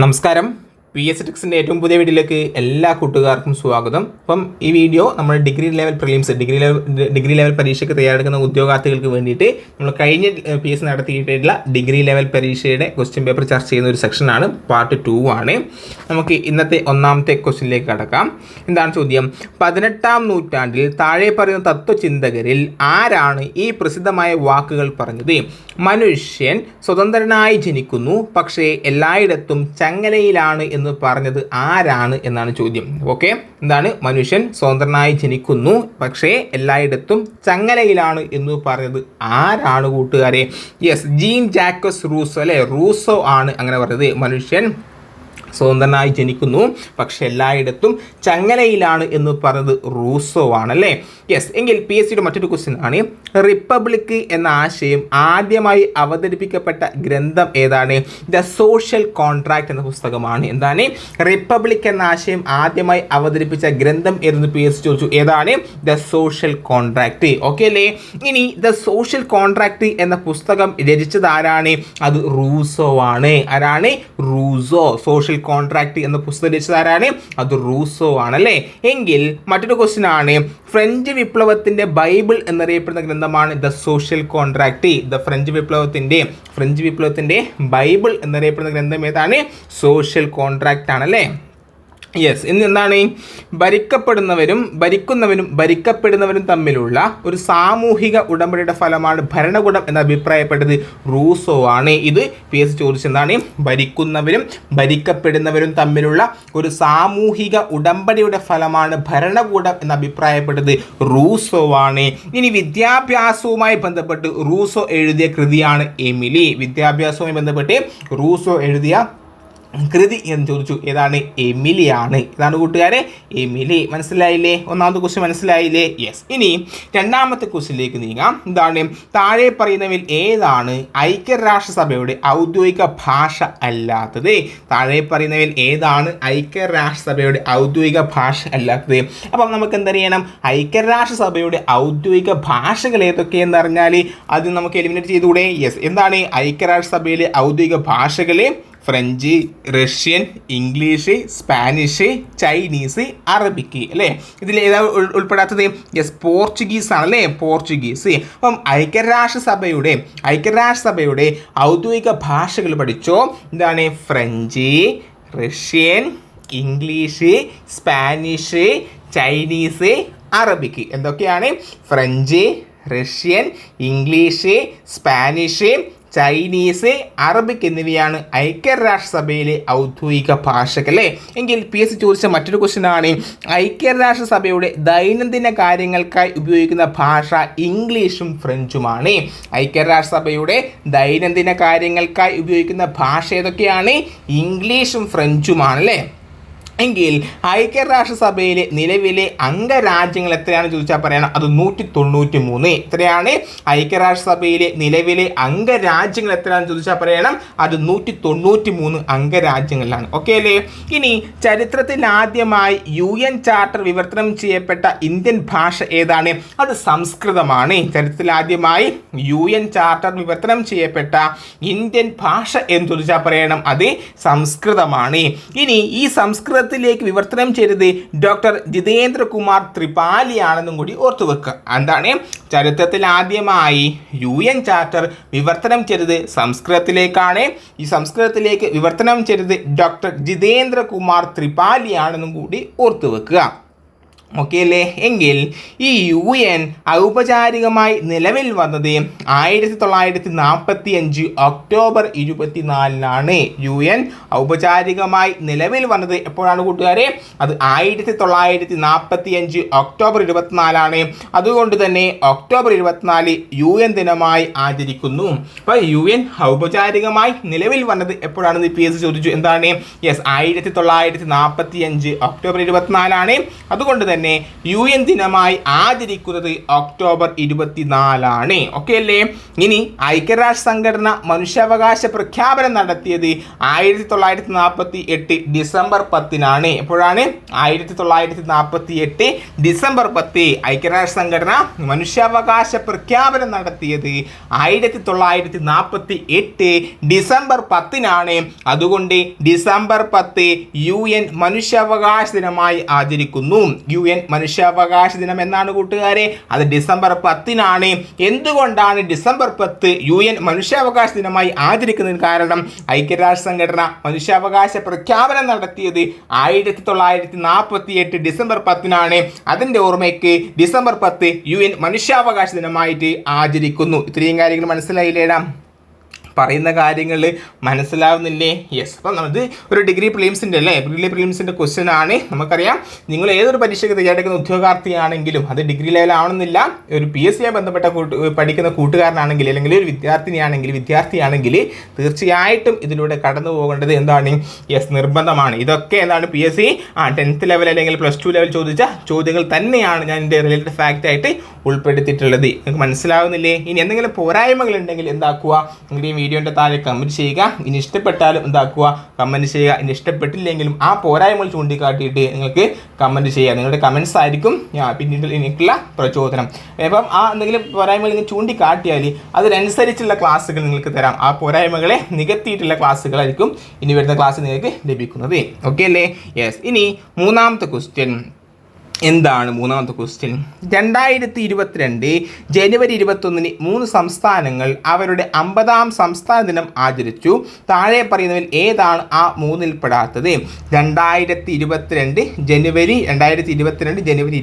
നമസ്കാരം. P S ടെക്സിൻ്റെ ഏറ്റവും പുതിയ വീഡിയോയിലേക്ക് എല്ലാ കൂട്ടുകാർക്കും സ്വാഗതം. അപ്പം ഈ വീഡിയോ നമ്മൾ degree level prelims degree level പരീക്ഷയ്ക്ക് തയ്യാറെടുക്കുന്ന ഉദ്യോഗാർത്ഥികൾക്ക് വേണ്ടിയിട്ട് നമ്മൾ കഴിഞ്ഞ പി എസ് നടത്തിയിട്ടുള്ള ഡിഗ്രി ലെവൽ പരീക്ഷയുടെ ക്വസ്റ്റ്യൻ പേപ്പർ ചർച്ച ചെയ്യുന്ന ഒരു സെക്ഷനാണ്. പാർട്ട് 2 ആണ്. നമുക്ക് ഇന്നത്തെ ഒന്നാമത്തെ ക്വസ്റ്റ്യനിലേക്ക് കടക്കാം. എന്താണ് ചോദ്യം? 18-ാം നൂറ്റാണ്ടിൽ താഴെ പറയുന്ന തത്വചിന്തകരിൽ ആരാണ് ഈ പ്രസിദ്ധമായ വാക്കുകൾ പറഞ്ഞത്? മനുഷ്യൻ സ്വതന്ത്രനായി ജനിക്കുന്നു, പക്ഷേ എല്ലായിടത്തും ചങ്ങലയിലാണ് എന്ന് പറഞ്ഞത് ആരാണ് എന്നാണ് ചോദ്യം. ഓക്കെ, എന്താണ്? മനുഷ്യൻ സ്വതന്ത്രനായി ജനിക്കുന്നു, പക്ഷേ എല്ലായിടത്തും ചങ്ങലയിലാണ് എന്ന് പറഞ്ഞത് ആരാണ് കൂട്ടുകാരെ? യെസ്, ജീൻ ജാക്കസ് റൂസോ അല്ലെ, റൂസോ ആണ് അങ്ങനെ പറഞ്ഞത്. മനുഷ്യൻ സ്വതന്ത്രനായി ജനിക്കുന്നു, പക്ഷെ എല്ലായിടത്തും ചങ്ങലയിലാണ് എന്ന് പറഞ്ഞത് റൂസോ ആണല്ലേ. യെസ്, എങ്കിൽ പി എസ് സിയുടെ മറ്റൊരു ക്വസ്റ്റ്യൻ ആണ്. റിപ്പബ്ലിക് എന്ന ആശയം ആദ്യമായി അവതരിപ്പിക്കപ്പെട്ട ഗ്രന്ഥം ഏതാണ്? ദ സോഷ്യൽ കോൺട്രാക്ട് എന്ന പുസ്തകമാണ്. എന്താണ്? റിപ്പബ്ലിക് എന്ന ആശയം ആദ്യമായി അവതരിപ്പിച്ച ഗ്രന്ഥം ഏതെന്ന് പി എസ് സി ചോദിച്ചു. ഏതാണ്? The social contract. ഓക്കെ അല്ലേ? ഇനി ദ സോഷ്യൽ കോൺട്രാക്ട് എന്ന പുസ്തകം രചിച്ചത് ആരാണ്? അത് റൂസോ ആണ്. ആരാണ്? റൂസോ. സോഷ്യൽ കോൺട്രാക്ട് എന്ന പുസ്തകം രചിച്ചത് ആരാണ്? അത് റൂസോ ആണല്ലേ. എങ്കിൽ മറ്റൊരു ക്വസ്റ്റ്യൻ ആണ്. ഫ്രഞ്ച് വിപ്ലവത്തിന്റെ ബൈബിൾ എന്നറിയപ്പെടുന്ന ഗ്രന്ഥമാണ് ദ സോഷ്യൽ കോൺട്രാക്ട്. ഫ്രഞ്ച് വിപ്ലവത്തിന്റെ ബൈബിൾ എന്നറിയപ്പെടുന്ന ഗ്രന്ഥം ഏതാണ്? സോഷ്യൽ കോൺട്രാക്ട് ആണല്ലേ. യെസ്, ഇന്ന് എന്താണ്? ഭരിക്കപ്പെടുന്നവരും തമ്മിലുള്ള ഒരു സാമൂഹിക ഉടമ്പടിയുടെ ഫലമാണ് ഭരണകൂടം എന്ന് അഭിപ്രായപ്പെട്ടത് റൂസോ ആണ്. ഇത് പി എസ് ചോദിച്ചെന്താണ്? ഭരിക്കപ്പെടുന്നവരും തമ്മിലുള്ള ഒരു സാമൂഹിക ഉടമ്പടിയുടെ ഫലമാണ് ഭരണകൂടം എന്ന് അഭിപ്രായപ്പെട്ടത് റൂസോ ആണ്. ഇനി വിദ്യാഭ്യാസവുമായി ബന്ധപ്പെട്ട് റൂസോ എഴുതിയ കൃതിയാണ് എമിലി. വിദ്യാഭ്യാസവുമായി ബന്ധപ്പെട്ട് റൂസോ എഴുതിയ കൃതി എന്ന് ചോദിച്ചു. ഏതാണ്? എമിലിയാണ്. ഇതാണ് കൂട്ടുകാരെ, എമിലി. മനസ്സിലായില്ലേ? ഒന്നാമത്തെ ക്വസ്റ്റ്യൻ മനസ്സിലായില്ലേ? യെസ്. ഇനി രണ്ടാമത്തെ ക്വസ്റ്റ്യനിലേക്ക് നീങ്ങാം. എന്താണ്? താഴെ പറയുന്നവയിൽ ഏതാണ് ഐക്യരാഷ്ട്രസഭയുടെ ഔദ്യോഗിക ഭാഷ അല്ലാത്തത്? താഴെ പറയുന്നവയിൽ ഏതാണ് ഐക്യരാഷ്ട്രസഭയുടെ ഔദ്യോഗിക ഭാഷ അല്ലാത്തത്? അപ്പം നമുക്ക് എന്തറിയണം? ഐക്യരാഷ്ട്രസഭയുടെ ഔദ്യോഗിക ഭാഷകൾ ഏതൊക്കെയെന്ന് അറിഞ്ഞാൽ അത് നമുക്ക് എലിമിനേറ്റ് ചെയ്തുകൂടെ? യെസ്. എന്താണ് ഐക്യരാഷ്ട്രസഭയിലെ ഔദ്യോഗിക ഭാഷകൾ? French, Russian, English, Spanish, Chinese, Arabic അല്ലേ. ഇതിൽ ഏതാ ഉൾപ്പെടാത്തത്? യെസ്, പോർച്ചുഗീസ് ആണല്ലേ, പോർച്ചുഗീസ്. അപ്പം ഐക്യരാഷ്ട്രസഭയുടെ ഔദ്യോഗിക ഭാഷകൾ പഠിച്ചോ. എന്താണ്? French, Russian, English, Spanish, Chinese, Arabic. എന്തൊക്കെയാണ്? French, Russian, English, Spanish, Chinese, Arabic എന്നിവയാണ് ഐക്യരാഷ്ട്രസഭയിലെ ഔദ്യോഗിക ഭാഷകൾ. എങ്കിൽ പി എസ് സി ചോദിച്ച മറ്റൊരു ക്വസ്റ്റ്യൻ ആണ്. ഐക്യരാഷ്ട്രസഭയുടെ ദൈനംദിന കാര്യങ്ങൾക്കായി ഉപയോഗിക്കുന്ന ഭാഷ ഇംഗ്ലീഷും ഫ്രഞ്ചുമാണ്. ഐക്യരാഷ്ട്രസഭയുടെ ദൈനംദിന കാര്യങ്ങൾക്കായി ഉപയോഗിക്കുന്ന ഭാഷ ഏതൊക്കെയാണ്? ഇംഗ്ലീഷും ഫ്രഞ്ചുമാണ് അല്ലേ. എങ്കിൽ ഐക്യരാഷ്ട്രസഭയിലെ നിലവിലെ അംഗരാജ്യങ്ങൾ എത്രയാണ് ചോദിച്ചാൽ പറയണം. അത് 193. എത്രയാണ് ഐക്യരാഷ്ട്രസഭയിലെ നിലവിലെ അംഗരാജ്യങ്ങൾ എത്രയാണെന്ന് ചോദിച്ചാൽ പറയണം. അത് 193 അംഗരാജ്യങ്ങളിലാണ്. ഓക്കെ അല്ലേ. ഇനി ചരിത്രത്തിൽ ആദ്യമായി UN ചാർട്ടർ വിവർത്തനം ചെയ്യപ്പെട്ട ഇന്ത്യൻ ഭാഷ ഏതാണ്? അത് സംസ്കൃതമാണ്. ചരിത്രത്തിൽ ആദ്യമായി UN ചാർട്ടർ വിവർത്തനം ചെയ്യപ്പെട്ട ഇന്ത്യൻ ഭാഷ എന്ന് ചോദിച്ചാൽ പറയണം. അത് സംസ്കൃതമാണ്. ഇനി ഈ സംസ്കൃതത്തിലേക്ക് വിവർത്തനം ചെയ്തത് ഡോക്ടർ ജിതേന്ദ്രകുമാർ ത്രിപാഠി ആണെന്നും കൂടി ഓർത്തു വെക്കുക. എന്താണ്? ചരിത്രത്തിൽ ആദ്യമായി UN ചാർട്ടർ വിവർത്തനം ചെയ്തത് സംസ്കൃതത്തിലേക്കാണ്. ഈ സംസ്കൃതത്തിലേക്ക് വിവർത്തനം ചെയ്തത് ഡോക്ടർ ജിതേന്ദ്രകുമാർ ത്രിപാഠി ആണെന്നും കൂടി ഓർത്തു വെക്കുക. ഓക്കെ അല്ലേ. എങ്കിൽ ഈ UN ഔപചാരികമായി നിലവിൽ വന്നത് 1945 ഒക്ടോബർ 24 UN ഔപചാരികമായി നിലവിൽ വന്നത് എപ്പോഴാണ് കൂട്ടുകാരെ? അത് 1945 ഒക്ടോബർ 24. അതുകൊണ്ട് തന്നെ ഒക്ടോബർ 24 UN ദിനമായി ആചരിക്കുന്നു. അപ്പോൾ UN ഔപചാരികമായി നിലവിൽ വന്നത് എപ്പോഴാണെന്ന് പി എസ് ചോദിച്ചു. എന്താണ്? യെസ്, 1945 ഒക്ടോബർ 24 ആണ്. അതുകൊണ്ട് തന്നെ തന്നെ UN ദിനമായി ആചരിക്കുന്നത് ഒക്ടോബർ 24 ഓക്കെ അല്ലേ. ഇനി ഐക്യരാഷ്ട്ര സംഘടന മനുഷ്യാവകാശ പ്രഖ്യാപനം നടത്തിയത് 1948 ഡിസംബർ 10 എപ്പോഴാണ്? 1948 ഡിസംബർ 10 ഐക്യരാഷ്ട്ര സംഘടന മനുഷ്യാവകാശ പ്രഖ്യാപനം നടത്തിയത് 1948 ഡിസംബർ 10 അതുകൊണ്ട് ഡിസംബർ 10 UN മനുഷ്യാവകാശ ദിനമായി ആചരിക്കുന്നു. UN മനുഷ്യാവകാശ ദിനം എന്നാണ് കൂട്ടുകാരെ, അത് ഡിസംബർ 10 എന്തുകൊണ്ടാണ് ഡിസംബർ 10 UN മനുഷ്യാവകാശ ദിനമായി ആചരിക്കുന്നതിന് കാരണം ഐക്യരാഷ്ട്ര സംഘടന മനുഷ്യാവകാശ പ്രഖ്യാപനം നടത്തിയത് 1948 ഡിസംബർ 10 അതിൻ്റെ ഓർമ്മയ്ക്ക് ഡിസംബർ 10 UN മനുഷ്യാവകാശ ദിനമായിട്ട് ആചരിക്കുന്നു. ഇത്രയും കാര്യങ്ങൾ മനസ്സിലായില്ലേടാ? പറയുന്ന കാര്യങ്ങൾ മനസ്സിലാവുന്നില്ലേ? യെസ്. അപ്പം നമ്മൾ ഒരു ഡിഗ്രി പ്രിലിംസിൻ്റെ അല്ലേ, ഡിഗ്രി പ്രിലിംസിൻ്റെ ക്വസ്റ്റ്യൻ ആണ്. നമുക്കറിയാം നിങ്ങൾ ഏതൊരു പരീക്ഷയ്ക്ക് തയ്യാറെടുക്കുന്ന ഉദ്യോഗാർത്ഥിയാണെങ്കിലും അത് ഡിഗ്രി ലെവൽ ആവണമെന്നില്ല, ഒരു PSC ബന്ധപ്പെട്ട പഠിക്കുന്ന കൂട്ടുകാരനാണെങ്കിൽ അല്ലെങ്കിൽ ഒരു വിദ്യാർത്ഥിയാണെങ്കിൽ തീർച്ചയായിട്ടും ഇതിലൂടെ കടന്നു പോകേണ്ടത് എന്താണ്? യെസ്, നിർബന്ധമാണ്. ഇതൊക്കെ എന്താണ് PSC 10th ലെവൽ അല്ലെങ്കിൽ +2 ലെവൽ ചോദിച്ച ചോദ്യങ്ങൾ തന്നെയാണ് ഞാൻ എൻ്റെ റിലേറ്റഡ് ഫാക്റ്റ് ആയിട്ട് ഉൾപ്പെടുത്തിയിട്ടുള്ളത്. നിങ്ങൾക്ക് മനസ്സിലാവുന്നില്ലേ? ഇനി എന്തെങ്കിലും പോരായ്മകൾ ഉണ്ടെങ്കിൽ എന്താക്കുക, നിങ്ങളുടെ ഈ വീഡിയോൻ്റെ താഴെ കമൻറ്റ് ചെയ്യുക. ഇനി ഇഷ്ടപ്പെട്ടാലും എന്താക്കുക, കമൻറ്റ് ചെയ്യുക. ഇനി ഇഷ്ടപ്പെട്ടില്ലെങ്കിലും ആ പോരായ്മകൾ ചൂണ്ടിക്കാട്ടിയിട്ട് നിങ്ങൾക്ക് കമൻറ്റ് ചെയ്യുക. നിങ്ങളുടെ കമൻറ്റ്സ് ആയിരിക്കും പിന്നീട് എനിക്കുള്ള പ്രചോദനം. അപ്പം ആ എന്തെങ്കിലും പോരായ്മകൾ നിങ്ങൾ ചൂണ്ടിക്കാട്ടിയാൽ അതിനനുസരിച്ചുള്ള ക്ലാസ്സുകൾ നിങ്ങൾക്ക് തരാം. ആ പോരായ്മകളെ നികത്തിയിട്ടുള്ള ക്ലാസ്സുകളായിരിക്കും ഇനി വരുന്ന ക്ലാസ് നിങ്ങൾക്ക് ലഭിക്കുന്നത്. ഓക്കെ അല്ലേ? യെസ്. ഇനി മൂന്നാമത്തെ ക്വസ്റ്റ്യൻ എന്താണ്? മൂന്നാമത്തെ ക്വസ്റ്റ്യൻ 2022 ജനുവരി 21 3 സംസ്ഥാനങ്ങൾ അവരുടെ 50ാം സംസ്ഥാന ദിനം ആചരിച്ചു. താഴെ പറയുന്നതിൽ ഏതാണ് ആ 3ൽ പെടാത്തത്? 2022 ജനുവരി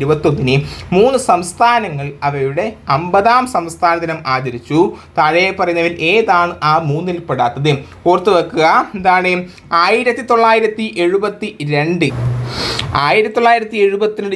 21 3 സംസ്ഥാനങ്ങൾ അവയുടെ 50ാം സംസ്ഥാന ദിനം ആചരിച്ചു. താഴെ പറയുന്നതിൽ ഏതാണ് ആ 3ൽ പെടാത്തത്? ഓർത്തു വെക്കുക. എന്താണ്? 1972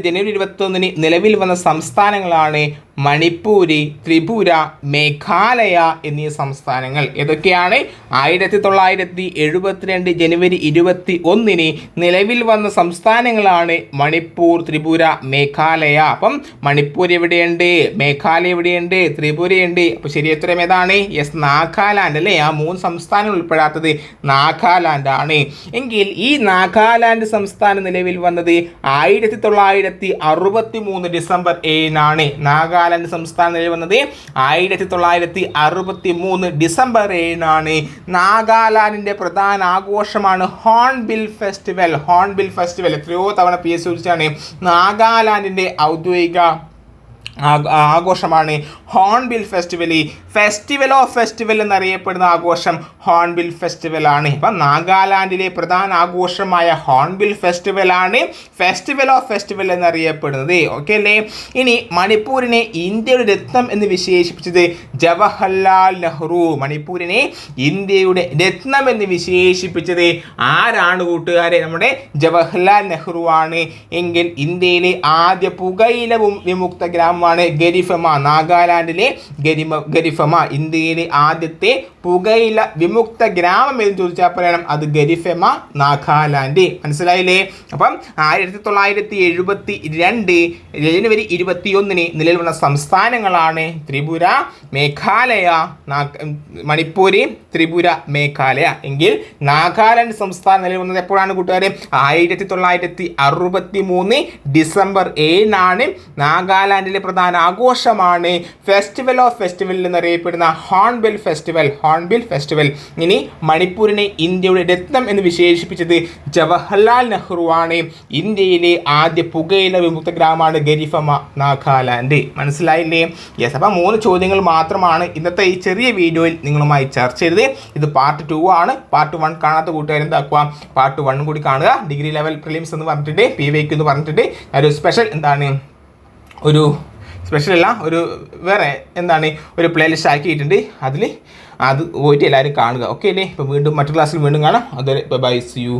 ജനുവരി 21 നിലവിൽ വന്ന സംസ്ഥാനങ്ങളാണ് മണിപ്പൂര്, ത്രിപുര, മേഘാലയ എന്നീ സംസ്ഥാനങ്ങൾ. ഏതൊക്കെയാണ്? 1972 ജനുവരി 21 നിലവിൽ വന്ന സംസ്ഥാനങ്ങളാണ് മണിപ്പൂർ, ത്രിപുര, മേഘാലയ. അപ്പം മണിപ്പൂർ എവിടെയുണ്ട്? മേഘാലയ എവിടെയുണ്ട്? ത്രിപുരയുണ്ട്. അപ്പോൾ ശരിയുത്തരം ഏതാണ്? യെസ്, നാഗാലാൻഡ് അല്ലേ. ആ 3 സംസ്ഥാനങ്ങൾ ഉൾപ്പെടാത്തത് നാഗാലാൻഡ് ആണ്. എങ്കിൽ ഈ നാഗാലാൻഡ് സംസ്ഥാനം നിലവിൽ വന്നത് 1963 ഡിസംബർ 7 നാഗാലാൻഡ് സംസ്ഥാനം നിലവിൽ വന്നത് 1963 ഡിസംബർ 7 നാഗാലാൻഡിന്റെ പ്രധാന ആഘോഷമാണ് ഹോൺബിൽ ഫെസ്റ്റിവൽ. എത്രയോ തവണ PSC ചോദിച്ചാണ്. നാഗാലാൻഡിന്റെ ഔദ്യോഗിക ആഘോഷമാണ് hornbill festival. Festival of festival എന്നറിയപ്പെടുന്ന ആഘോഷം ഹോൺബിൽ ഫെസ്റ്റിവൽ ആണ്. അപ്പം നാഗാലാൻഡിലെ പ്രധാന ആഘോഷമായ ഹോൺബിൽ ഫെസ്റ്റിവൽ ആണ് ഫെസ്റ്റിവൽ ഓഫ് ഫെസ്റ്റിവൽ എന്നറിയപ്പെടുന്നത്. ഓക്കെ അല്ലേ? ഇനി മണിപ്പൂരിനെ ഇന്ത്യയുടെ രത്നം എന്ന് വിശേഷിപ്പിച്ചത് ജവഹർലാൽ നെഹ്റു. മണിപ്പൂരിനെ ഇന്ത്യയുടെ രത്നം എന്ന് വിശേഷിപ്പിച്ചത് ആരാണ് കൂട്ടുകാരെ? നമ്മുടെ ജവഹർലാൽ നെഹ്റു ആണ്. എങ്കിൽ ഇന്ത്യയിലെ ആദ്യ പുകയില വിമുക്ത ഗ്രാമമാണ് ഗരിഫമ. നാഗാലാൻഡിലെ ഗരിഫമ ഇന്ത്യയിലെ ആദ്യത്തെ പുകയില വിമുക്ത ഗ്രാമം എന്ന് ചോദിച്ചാൽ പറയണം അത് ഗരിഫമ, നാഗാലാൻഡ്. മനസ്സിലായില്ലേ? അപ്പം 1972 ജനുവരി 21 നിലവിൽ വന്ന സംസ്ഥാനങ്ങളാണ് ത്രിപുര, മേഘാലയ, മണിപ്പൂര്, ത്രിപുര, മേഘാലയ. എങ്കിൽ നാഗാലാൻഡ് സംസ്ഥാനം നിലവിൽ വന്നത് എപ്പോഴാണ് കൂട്ടുകാരെ? 1963 ഡിസംബർ 7 നാഗാലാൻഡിലെ പ്രധാന ആഘോഷമാണ് ഫെസ്റ്റിവൽ ഓഫ് ഫെസ്റ്റിവൽ എന്നറിയപ്പെടുന്ന ഹോൺബിൽ ഫെസ്റ്റിവൽ. ഇനി മണിപ്പൂരിനെ ഇന്ത്യയുടെ രത്നം എന്ന് വിശേഷിപ്പിച്ചത് ജവഹർലാൽ നെഹ്റു ആണ്. ഇന്ത്യയിലെ ആദ്യ പുകയില വിമുക്ത ഗ്രാമമാണ് ഗരിഫമ, നാഗാലാൻഡ്. മനസ്സിലായില്ലേ? യെസ്. അപ്പം 3 ചോദ്യങ്ങൾ മാത്രമാണ് ഇന്നത്തെ ഈ ചെറിയ വീഡിയോയിൽ നിങ്ങളുമായി ചർച്ച ചെയ്തത്. ഇത് പാർട്ട് 2 ആണ്. പാർട്ട് 1 കാണാത്ത കൂട്ടുകാർ എന്താക്കുക, പാർട്ട് 1 കൂടി കാണുക. ഡിഗ്രി ലെവൽ പ്രിലിംസ് എന്ന് പറഞ്ഞിട്ട് PYQ എന്ന് പറഞ്ഞിട്ട് ഒരു സ്പെഷ്യൽ എന്താണ് ഒരു സ്പെഷ്യലല്ല ഒരു വേറെ എന്താണ് ഒരു പ്ലേലിസ്റ്റ് ആക്കിയിട്ടുണ്ട്. അത് പോയിട്ട് എല്ലാവരും കാണുക. ഓക്കെ അല്ലേ? ഇപ്പോൾ വീണ്ടും മറ്റു ക്ലാസ്സിൽ വീണ്ടും കാണാം. അതുവരെ ബൈ, സി യു.